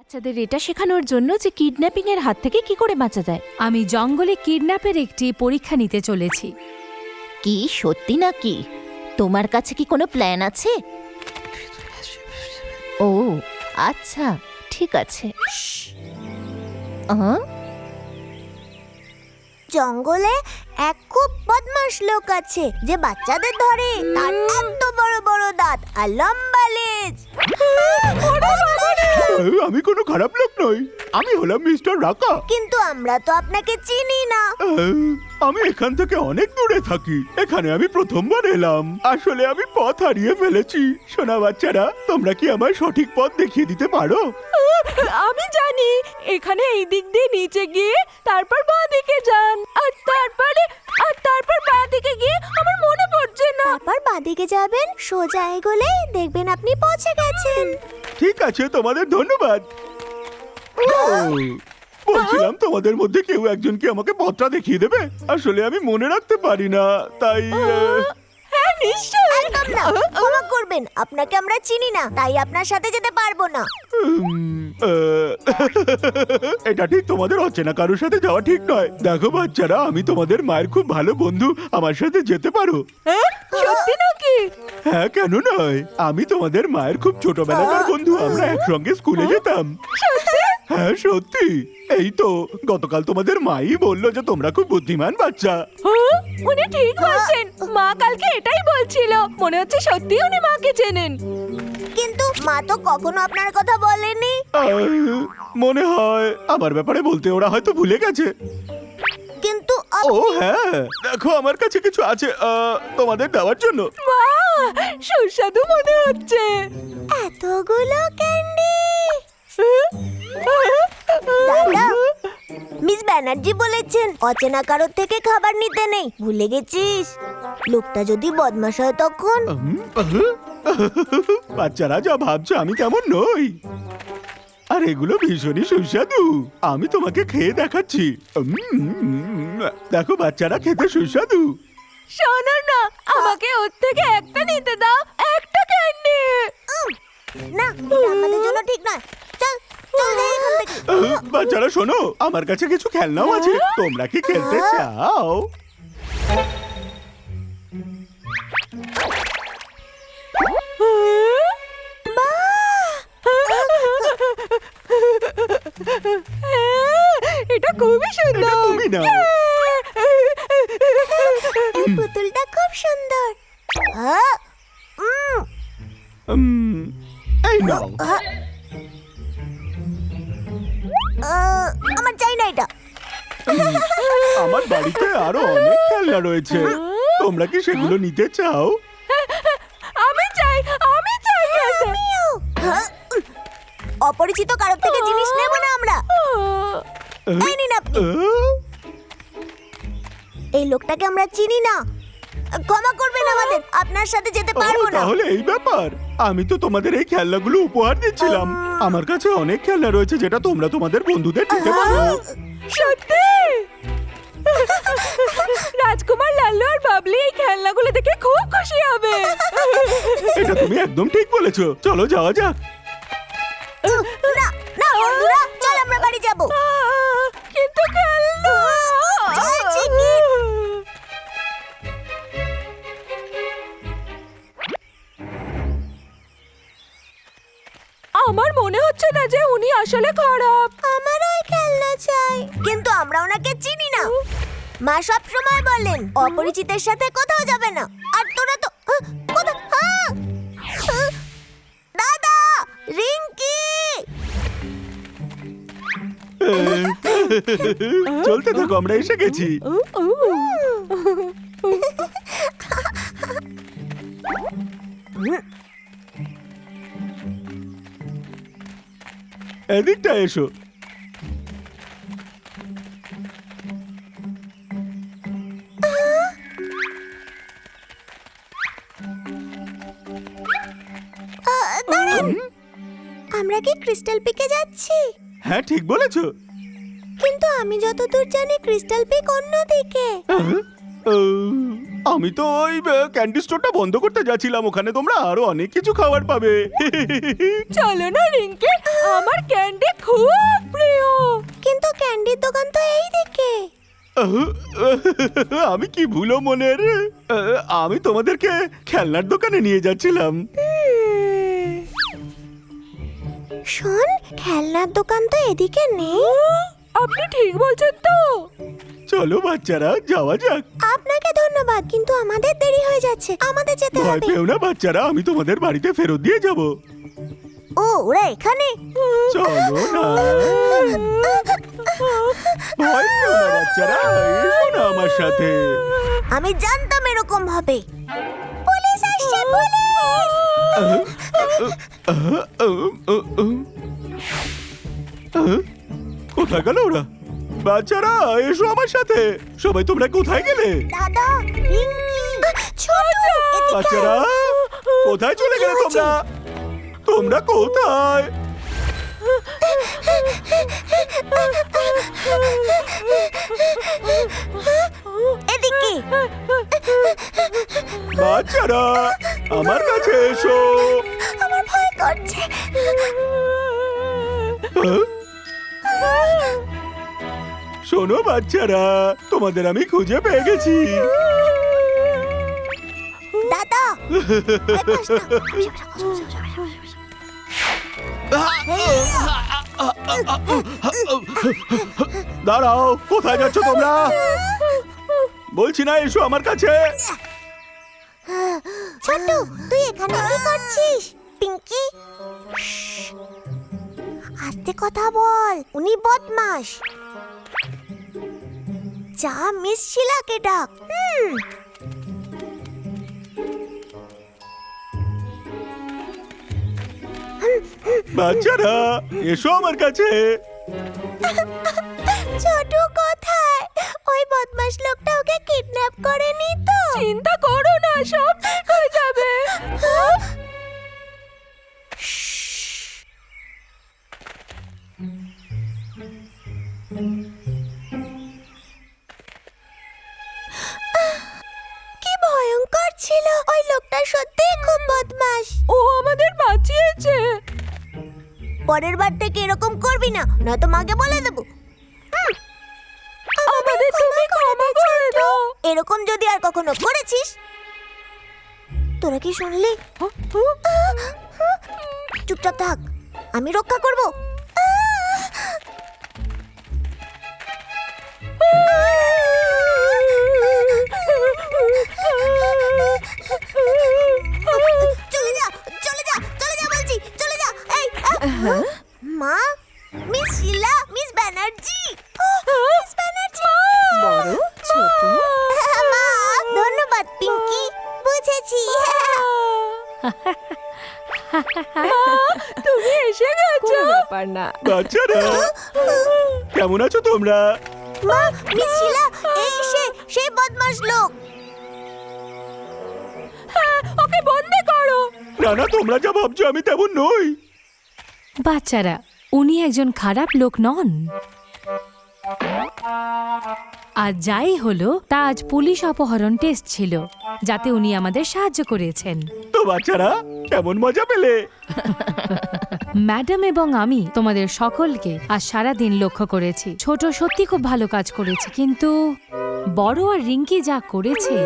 বাচ্চাদের এটা শেখানোর জন্য যে কিডন্যাপিং এর হাত থেকে কি করে বাঁচা যায়। আমি জঙ্গলে কিডন্যাপের একটি পরীক্ষা নিতে চলেছি। কি সত্যি নাকি? তোমার কাছে কি কোনো প্ল্যান আছে? ও আচ্ছা, ঠিক আছে। জঙ্গলে এক খুব বদমাশ লোক আছে যে বাচ্চাদের ধরে। তার এত বড় বড় দাঁত আর লম্বা লেজ। আমি কোনো খারাপ লোক নই, আমি হলাম মিস্টার রাকা। কিন্তু আমরা তো আপনাকে চিনি না। আমি এখান থেকে অনেক দূরে থাকি, এখানে আমি প্রথমবার এলাম। আসলে আমি পথ হারিয়ে ফেলেছি। সোনা বাচ্চারা, তোমরা কি আমার সঠিক পথ দেখিয়ে দিতে পারো? আমি জানি, এখানে এই দিক দিয়ে নিচে গিয়ে তারপর বাঁ দিকে যান, আর তারপর বাঁ দিকে গিয়ে আমার মনে পড়ছে না। তারপর বাঁদিকে যাবেন, সোজা এগোলে দেখবেন আপনি পৌঁছে গেছেন। ঠিক আছে, তোমাদের ধন্যবাদ। বলছিলাম, তোমাদের মধ্যে কেউ একজন কি আমাকে পথটা দেখিয়ে দেবে? আসলে আমি মনে রাখতে পারি না, তাই হ্যাঁ, নিশ্চয়ই। একদম না, ক্ষমা করবেন, আপনাকে আমরা চিনি না, তাই আপনার সাথে যেতে পারবো না। এটা ঠিক তোমাদের অচেনা কারোর সাথে যাওয়া ঠিক নয়। দেখো বাচ্চারা, আমি তোমাদের মায়ের খুব ভালো বন্ধু, আমার সাথে যেতে পারো। সত্যি নাকি? হ্যাঁ, কেন নয়? আমি তোমাদের মায়ের খুব ছোটবেলাকার বন্ধু, আমরা একসঙ্গে স্কুলে যেতাম। হ্যাঁ সত্যি। এই তো গতকাল তোমাদের মাই বললো যে তোমরা খুব বুদ্ধিমান বাচ্চা। উনি ঠিক বলছেন, মা কালকে এটাই বলছিল। মনে হচ্ছে সত্যি উনি মাকে চেনেন। কিন্তু মা তো কখনো আপনার কথা বলেনি। মনে হয় আমার ব্যাপারে বলতে ওরা হয়তো ভুলে গেছে। কিন্তু ও হ্যাঁ, দেখো আমার কাছে কিছু আছে তোমাদের দেওয়ার জন্য। মা, সুস্বাদু মনে হচ্ছে। এতগুলো ক্যান্ডি। দাদা, মিস ব্যানার্জি বলেছেন অচেনা কারোর থেকে খাবার নিতে নেই। ভুলে গেছিস? লোকটা যদি বদমাশ হয় তখন। বাচ্চারা যা ভাবছো আমি তেমন নই। আর এগুলো ভীষণই সুস্বাদু। আমি তোমাকে খেয়ে দেখাচ্ছি। দেখো বাচ্চারা, খেতে সুস্বাদু। শোনো না, আমাকে ওর থেকে একটা নিতে দাও, একটা ক্যান্ডি। না, এটা আমাদের জন্য ঠিক নয়। চল চল যাই এখান থেকে। বাচ্চারা শোনো, আমার কাছে কিছু খেলনাও আছে, তোমরা কি খেলতে চাও? এটা খুবই সুন্দর। এটা তুমি নাও। এই পুতুলটা খুব সুন্দর। এই নাও। আমার চাই না এটা। আমার বাড়িতে আরো অনেক খেলনা রয়েছে, তোমরা কি সেগুলো নিতে চাও? আমি চাই। আমিও। অপরিচিত কারোর থেকে জিনিস নেব না আমরা। এই নিন আপনি। এই লোকটাকে আমরা চিনি না, ক্ষমা করবেন আমাদের, আপনার সাথে যেতে পারবো না। তাহলে এই ব্যাপার। আমি তো তোমাদের এই খেলনাগুলো উপহার দিচ্ছিলাম। আমার কাছে অনেক খেলনা রয়েছে যেটা তোমরা তোমাদের বন্ধুদের দিতে পারো। সত্যি? রাজকুমার লাল্লু আর বাবলি এই খেলনাগুলো দেখে খুব খুশি হবে। এটা তুমি একদম ঠিক বলেছো, চলো যাওয়া যাক। না না বন্ধুরা, চল আমরা বাড়ি যাব। কিন্তু খেলনা চলছি কি? আমার মনে হচ্ছে না যে উনি আসলে খারাপ। আমারও এই খেলনা চাই, কিন্তু আমরা ওনাকে চিনি না। মা সব সময় বলেন অপরিচিতের সাথে কোথাও যাবে না। আর তোরা তো দাদা, রিঙ্কি। চলতে থাকো, আমরা এসে গেছি। এদিকটা এসো। আমরা কি ক্রিস্টাল পিকে যাচ্ছি? হ্যাঁ ঠিক বলেছো। কিন্তু আমি যতদূর জানি ক্রিস্টাল পিক অন্যদিকে। আমি তো ওই ক্যান্ডি স্টোরটা বন্ধ করতে যাচ্ছিলাম, ওখানে তোমরা আরো অনেক কিছু খাবার পাবে। চলো না রিঙ্কি, আমার ক্যান্ডি খুব প্রিয়। কিন্তু ক্যান্ডির দোকান তো এই দিকে। আমি কি ভুলো মনের, আমি তোমাদেরকে খেলনার দোকানে নিয়ে যাচ্ছিলাম। শোন, খেলনার দোকান তো এদিকে নেই। আপনি ঠিক বলছেন তো? চলো বাচ্চারা, যাওয়া যাক। আপনাকে ধন্যবাদ, কিন্তু আমাদের দেরি হয়ে যাচ্ছে, আমাদের যেতে ভয় হবে। পেও না বাচ্চারা, আমি তোমাদের বাড়িতে ফেরত দিয়ে যাব। ও, ওরা এখানে? চলো না, ভয় পেও না বাচ্চারা, এসো না আমার সাথে। আমি জানতাম এরকম হবে। পুলিশ আসছে, পুলিশ! কোথায় গেল ওরা? বাচ্চারা এসো আমার সাথে। সবাই তোমরা কোথায় গেলে? দাদা, রিঙ্কি, ছোট, এদিকে বাচ্চারা কোথায় চলে গেলে তোমরা? তোমরা কোথায়? এদিকে। বাচ্চারা আমার কাছে এসো। আমার ভয় করছে। শোনো বাচ্চারা, তোমাদের আমি খুঁজে পেয়ে গেছি। দাদা, ভয় পাস না। দাঁড়াও, কোথায় যাচ্ছ তোমরা? বলছি না এসো আমার কাছে। ছোট, তুই এখানে কি করছিস? পিঙ্কি, আস্তে কথা বল, উনি বদমাশ। যা, মিস শিলাকে ডাক। বাচ্চারা এসো আমার কাছে। ছোট কোথায়? ওই বদমাশ লোকটা ওকে কিডন্যাপ করেনি তো? চিন্তা করো না, সব ঠিক হয়ে যাবে। কি ভয়ঙ্কর ছিল! ওই লোকটা সত্যিই খুব বদমাশ। ও আমাদের বাঁচিয়েছে। পরের বার থেকে এরকম করবি না, নয়তো মাকে বলে দেবো। আমাদের তুমি ক্ষমা করে দাও। এরকম যদি আর কখনো করেছিস, তোরা কি শুনলি? চুপচাপ থাক, আমি রক্ষা করব। চলে যা, চলে যা, চলে যা বলছি, চলে যা। এই, মা, মিস শিলা, মিস ব্যানার্জি, মিস ব্যানার্জি। বড় ছোট মা, ধন্যবাদ পিঙ্কি, বুঝেছি। তুমি এসে গেছো। ব্যাপার না। বাচ্চারা কেমন আছো তোমরা? মা, মিস শিলা, এই সেই বদমাশ লোক। হ্যাঁ, ওকে বন্দি করো। না না, তোমরা যা ভাবছো আমি তেমন নই। বাচ্চারা, উনি একজন খারাপ লোক নন। আর যাই হলো তা, আজ পুলিশ অপহরণ টেস্ট ছিল, যাতে উনি আমাদের সাহায্য করেছেন। তো বাচ্চারা কেমন মজা পেলে? ম্যাডাম এবং আমি তোমাদের সকলকে আজ সারাদিন লক্ষ্য করেছি। ছোট সত্যি খুব ভালো কাজ করেছে, কিন্তু বড় আর রিঙ্কি যা করেছে।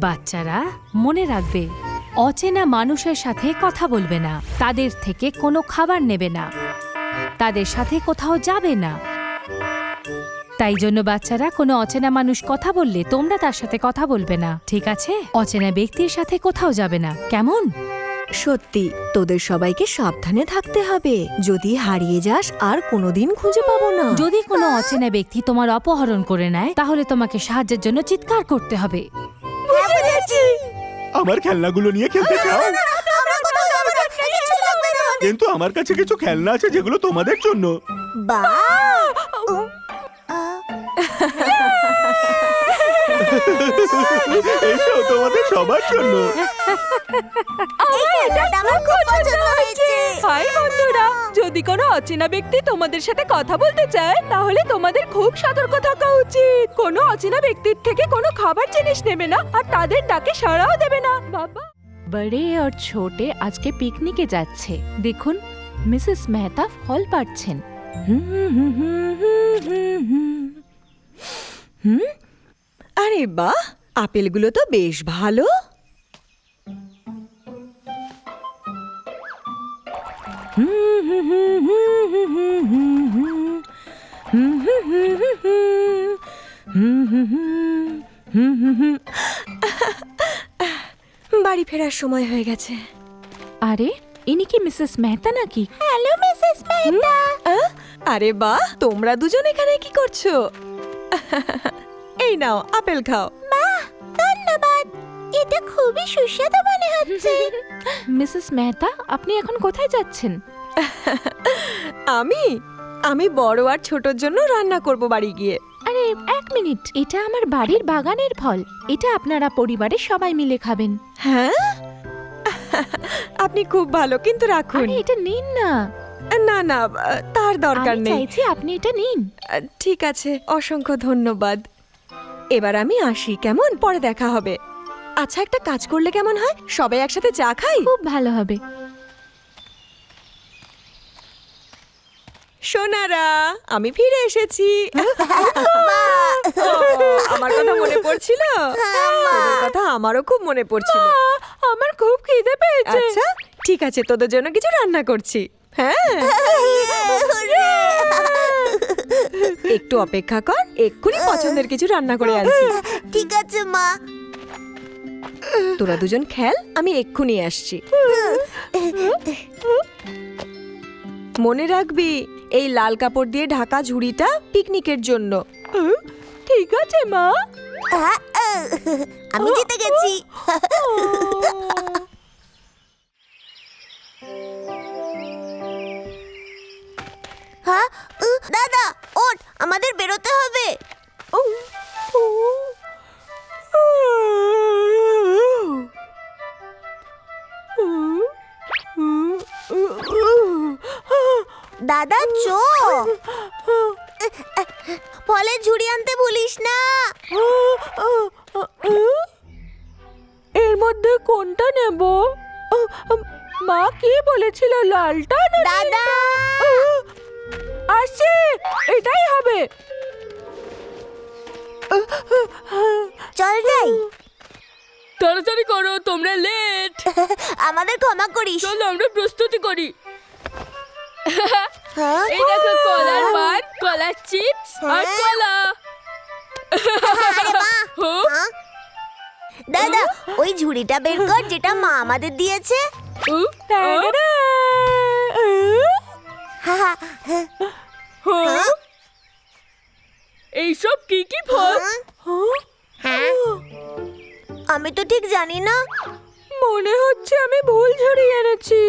বাচ্চারা মনে রাখবে, অচেনা মানুষের সাথে কথা বলবে না, তাদের থেকে কোনো খাবার নেবে না, তাদের সাথে কোথাও যাবে না। তাই জন্য বাচ্চারা, কোনো অচেনা মানুষ কথা বললে তোমরা তার সাথে কথা বলবে না, ঠিক আছে? অচেনা ব্যক্তির সাথে কোথাও যাবে না, কেমন? সত্যি, তোদের সবাইকে সাবধানে থাকতে হবে। যদি হারিয়ে যাস আর কোনোদিন খুঁজে পাবো না। যদি কোনো অচেনা ব্যক্তি তোমার অপহরণ করে নেয়, তাহলে তোমাকে সাহায্যের জন্য চিৎকার করতে হবে। হ্যাঁ, বুঝেছি। আমার খেলনাগুলো নিয়ে খেলতে চাও? আমরা কোথাও যাবো না, কিছু লাগবে না। কিন্তু আমার কাছে কিছু খেলনা আছে যেগুলো তোমাদের জন্য। এসো, তোমাদের সবার জন্য। আমার খুব পছন্দ হয়েছে। হাই বন্ধুরা, যদি কোনো অচেনা ব্যক্তি তোমাদের সাথে কথা বলতে চায়, তাহলে তোমাদের খুব সতর্ক থাকা উচিত। কোনো অচেনা ব্যক্তির থেকে কোনো খাবার জিনিস নেবে না, আর তাদের ডাকে সাড়াও দেবে না। বাবা। বড়ে আর ছোটে আজকে পিকনিকে যাচ্ছে। দেখুন মিসেস মেহতা ফল পাড়ছেন। আরে বাহ, আপেলগুলো তো বেশ ভালো। বাড়ি ফেরার সময় হয়ে গেছে। আরে ইনি কি মিসেস মেহতা নাকি? Hello Mrs Mehta. আরে বাহ, তোমরা দুজন এখানে কি করছো? এই নাও আপেল খাও। ধন্যবাদ, এটা খুবই সুস্বাদু মনে হচ্ছে। মিসেস মেহতা আপনি এখন কোথায় যাচ্ছেন? আমি বড় আর ছোটর জন্য রান্না করব বাড়ি গিয়ে। আরে এক মিনিট, এটা আমার বাড়ির বাগানের ফল। এটা আপনারা পরিবারের সবাই মিলে খাবেন। হ্যাঁ, আপনি খুব ভালো, কিন্তু রাখুন। আরে এটা নিন না। না না, তার দরকার আমি নেই। চাইছি আপনি এটা নিন। ঠিক আছে, অসংখ্য ধন্যবাদ। এবার আমি আসি, কেমন? পরে দেখা হবে। আচ্ছা, একটা কাজ করলে কেমন হয়? সবাই একসাথে চা খাই। খুব ভালো হবে। সোনারা, আমি ফিরে এসেছি। ও, আমার কথা মনে পড়ছিল? তোদের কথা আমারও খুব মনে পড়ছিল। আমার খুব খিদে পেয়েছে। আচ্ছা ঠিক আছে, তোদের জন্য কিছু রান্না করছি। হ্যাঁ, একটু অপেক্ষা কর, এক্ষুনি পছন্দের কিছু রান্না করে আনছি। ঠিক আছে মা। তোরা দুজন খেল, আমি এক্ষুনি আসছি। মনে রাখবি, এই লাল কাপড় দিয়ে ঢাকা ঝুড়িটা পিকনিকের জন্য। ঠিক আছে মা। আমি জিতে গেছি। হ্যাঁ, দাদা ওঠ, আমাদের বেরোতে হবে। দাদা চো, ফলের ঝুড়ি আনতে ভুলিস না। এর মধ্যে কোনটা নেব? মা কি বলেছিল, লালটা না দাদা আসছে, এটাই হবে। চল যাই। তাড়াতাড়ি করো, তোমরা লেট। আমাদের ক্ষমা করিস। চলো আমরা প্রস্তুতি করি। হ্যাঁ? এই দেখো কলার বার, কলার চিপস আর হ্যাঁ। কলা। আরে বাহ! হ্যাঁ? দাদা ওই ঝুড়িটা বের কর যেটা মা আমাদের দিয়েছে। হ্যাঁ? এইসব কি কি ফল? হ্যাঁ? আমি তো ঠিক জানি না। মনে হচ্ছে আমি ভুল ঝুড়ি এনেছি।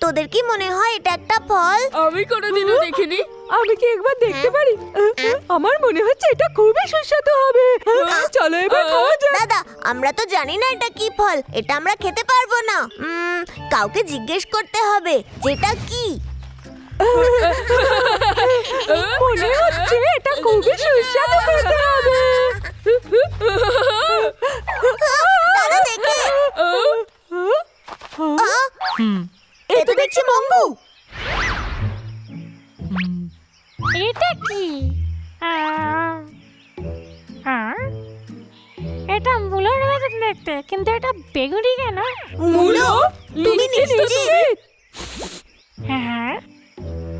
তোদের কি মনে হয় এটা একটা ফল? আমি কোনোদিনও দেখিনি। আমি কি একবার দেখতে পারি? আমার মনে হচ্ছে এটা খুবই সুস্বাদু হবে। চলো এবার খাওয়া যাক। দাদা আমরা তো জানি না এটা কি ফল, এটা আমরা খেতে পারবো না। কাউকে জিজ্ঞেস করতে হবে যেটা কি। মনে হচ্ছে এটা খুবই সুস্বাদু খেতে হবে। দাদা দেখে, এ তো দেখছি মঙ্গু। এটা কি? এটা মূলোর মতন দেখতে, কিন্তু এটা বেগুনি কেন? মূলো? তুমি নিশ্চিত? হ্যাঁ,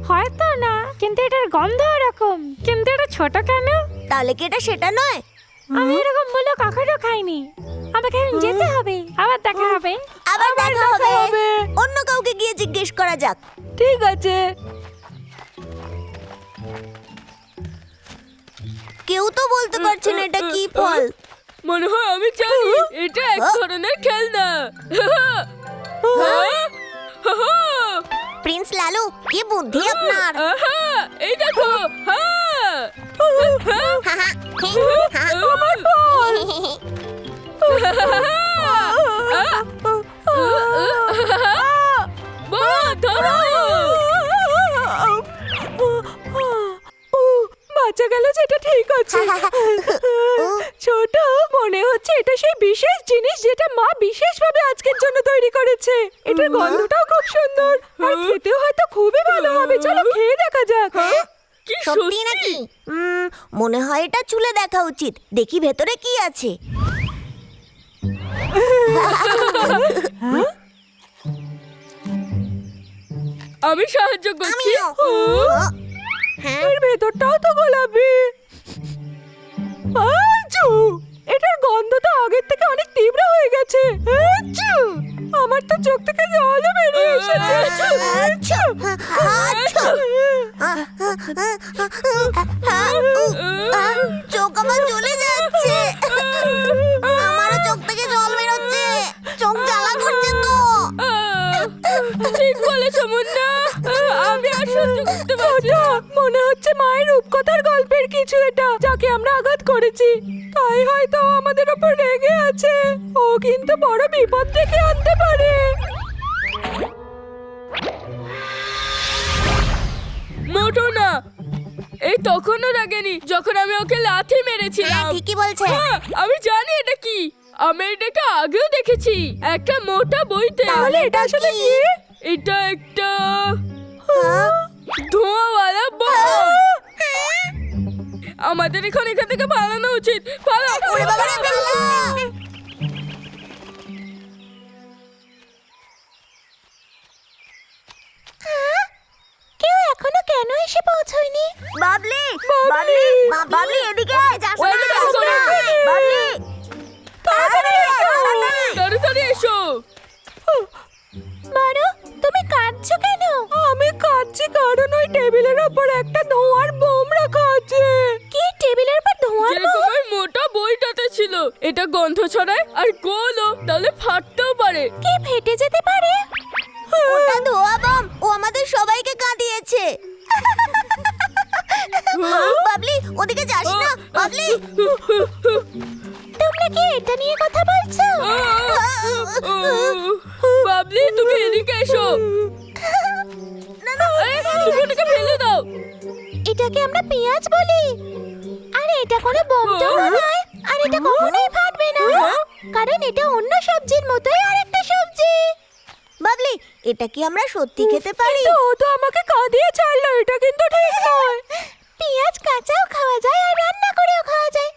হয়তো না, কিন্তু এটার গন্ধ এরকম। কিন্তু এটা ছোট কেন? তাহলে কি এটা সেটা নয়? আমি এরকম মূলো কখনো খাইনি। আমাকে এখন যেতে হবে, আবার দেখা হবে। আবার দেখা হবে। অন্য কাউকে গিয়ে জিজ্ঞেস করা যাক। ঠিক আছে। কেউ তো বলতে পারছে না এটা কি ফল। মনে হয় আমি জানি, এটা এক ধরনের খেলনা। প্রিন্স লালু, কি বুদ্ধি আপনার। এই দেখো। বাঁচা গেল, যেটা ঠিক আছে। ছোট, মনে হচ্ছে এটা সেই বিশেষ জিনিস যেটা মা বিশেষভাবে আজকের জন্য তৈরি করেছে। এটার গন্ধটাও খুব সুন্দর আর খেতেও হয়তো খুবই ভালো হবে। চলো খেয়ে দেখা যাক। কি সত্যি নাকি? মনে হয় এটা চুলে দেখা উচিত। দেখি ভেতরে কি আছে। আমি সাহায্য করছি। আমিও। হ্যাঁ, এর ভেতরটাও তো গোলাপি। আচ্ছা, এটার গন্ধ তো আগের থেকে অনেক তীব্র হয়ে গেছে। আচ্ছা, আমার তো চোখ থেকে জলও বেরিয়ে এসেছে। আচ্ছা, আচ্ছা। চোখ আমার জ্বলে যাচ্ছে। আমারও চোখ থেকে জল বেরোচ্ছে। চোখ জ্বালা করছে তো। ঠিক বলেছো মুন্না, আমি আর সহ্য করতে পারছি না। মনে হচ্ছে মায়ের রূপকথার গল্পের কিছু এটা, যাকে আমরা আঘাত করেছি। তাই হয়তো ও আমাদের উপর রেগে আছে। ও কিন্তু বড় বিপদ ডেকে আনতে পারে। মোটো না, এই তখনও রাগেনি যখন আমি ওকে লাথি হ্যাঁ, মেরেছিলাম। ঠিকই বলছে। আমি জানি এটা কি। আমি এটাকে আগেও দেখেছি একটা মোটা বইতে। তাহলে এটা আসলে কি? এটা একটা ধোঁয়াওয়ালা বম। আমাদের এখান থেকে পালানো উচিত। পালাও। ওরে বাবারে, পালা। কেউ এখনো কেন এসে পৌঁছয়নি? বাবলি, বাবলি, বাবলি, এদিকে আয়। যাস না, ওই যাস না। বাবলি, তাড়াতাড়ি আয়, তাড়াতাড়ি। তাড়াতাড়ি এসো। মারো, তুমি কাঁদছো কেন? আমি কাঁদছি কারণ ওই টেবিলের উপর একটা ধোঁয়ার বোম রাখা আছে। কি টেবিলের উপর ধোঁয়ার যেরকম ওই মোটা বইটাতে ছিল। এটা গন্ধ ছড়ায় আর গোলও, তাহলে ফাটতেও পারে। কি ফেটে যেতে পারে? ওটা ধোঁয়া বম। ও আমাদের সবাইকে কাঁদিয়েছে। বাবলি, ওদিকে যাস না। বাবলি, তোমরা কি এটা নিয়ে কথা বলছো? বাবলি, তুমি এদিকে এসো। তুমি ওটাকে ফেলে দাও। এটাকে আমরা পেঁয়াজ বলি। আর এটা কোনো বোমটাও নয়। আর এটা কখনোই ফাটবে না, কারণ এটা অন্য সবজির মতোই আরেকটা সবজি। বাবলি, এটা কি আমরা সত্যি খেতে পারি? ও তো আমাকে কাঁদিয়ে ছাড়লো। এটা কিন্তু ঠিক নয়। পেঁয়াজ কাঁচাও খাওয়া যায় আর রান্না করেও খাওয়া যায়।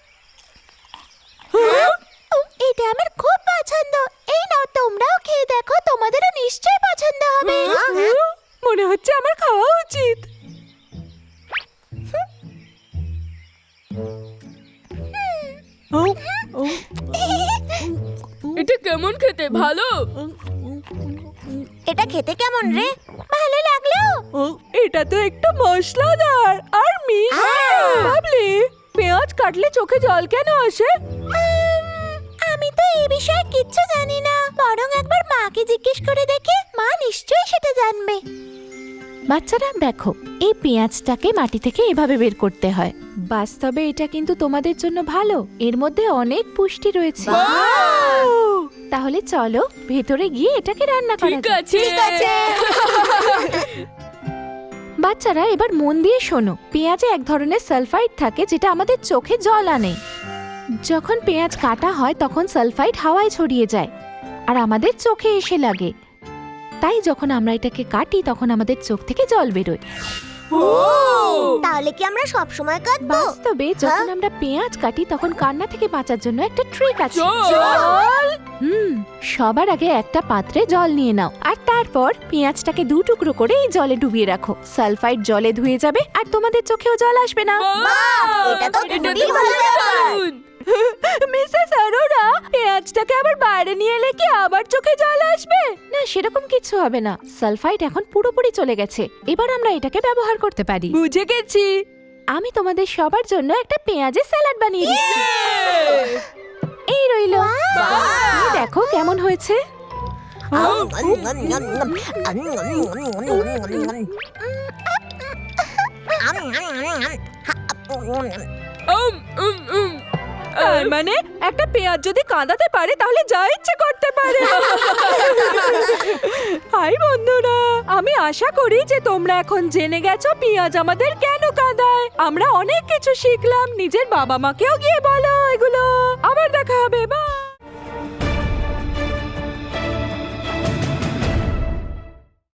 এটা আমার খুব পছন্দ। এই নাও, তোমরাও খেয়ে দেখো, তোমাদেরও নিশ্চয়ই পছন্দ হবে। মনে হচ্ছে আমার খাওয়া উচিত। এটা কেমন খেতে? ভালো? এটা খেতে কেমন রে? ভালো লাগলো। এটা তো একটু মশলাদার আর মিষ্টি। বাবলি, পেঁয়াজ কাটলে চোখে জল কেন আসে? আমি তো এই বিষয়ে কিচ্ছু জানি না। বরং একবার মাকে জিজ্ঞেস করে দেখি, মা নিশ্চয়ই সেটা জানবে। বাচ্চারা দেখো, এই পেঁয়াজটাকে মাটি থেকে এভাবে বের করতে হয়। বাস্তবে এটা কিন্তু তোমাদের জন্য ভালো। এর মধ্যে অনেক পুষ্টি রয়েছে। তাহলে চলো ভেতরে গিয়ে এটাকে রান্না করা ঠিক যাক। আছে। ঠিক আছে। বাচ্চারা এবার মন দিয়ে শোনো। পেঁয়াজে এক ধরনের সালফাইড থাকে যেটা আমাদের চোখে জল আনে। যখন পেঁয়াজ কাটা হয় তখন সালফাইড হাওয়ায় ছড়িয়ে যায় আর আমাদের চোখে এসে লাগে। তাই যখন আমরা এটাকে কাটি তখন আমাদের চোখ থেকে জল বেরোয়। তাহলে কি আমরা সব সময় কাটবো? বাস্তবে যখন আমরা পেঁয়াজ কাটি তখন কান্না থেকে বাঁচার জন্য একটা ট্রিক আছে। জল? সবার আগে একটা পাত্রে জল নিয়ে নাও আর তারপর পেঁয়াজটাকে 2 টুকরো করে এই জলে ডুবিয়ে রাখো। সালফাইড জলে ধুয়ে যাবে আর তোমাদের চোখেও জল আসবে না। এটা তো খুবই ভালো ব্যাপার। মিসেস অরোরা, পেঁয়াজটাকে আবার বাইরে নিয়ে এলে কি আবার চোখে জল আসবে? না, সেরকম কিছু হবে না। সালফাইড এখন পুরোপুরি চলে গেছে। এবার আমরা এটাকে ব্যবহার করতে পারি। বুঝে গেছি। আমি তোমাদের সবার জন্য একটা পেঁয়াজের স্যালাড বানিয়ে দিচ্ছি। এই রইলো। এই দেখো কেমন হয়েছে। তার মানে একটা পেঁয়াজ যদি কাঁদাতে পারে তাহলে যা ইচ্ছে করতে পারে। হাই বন্ধুরা, আমি আশা করি যে তোমরা এখন জেনে গেছো পেঁয়াজ আমাদের কেন কাঁদায়। আমরা অনেক কিছু শিখলাম, নিজের বাবা মাকেও গিয়ে বলো এগুলো। আবার দেখা হবে, বাই।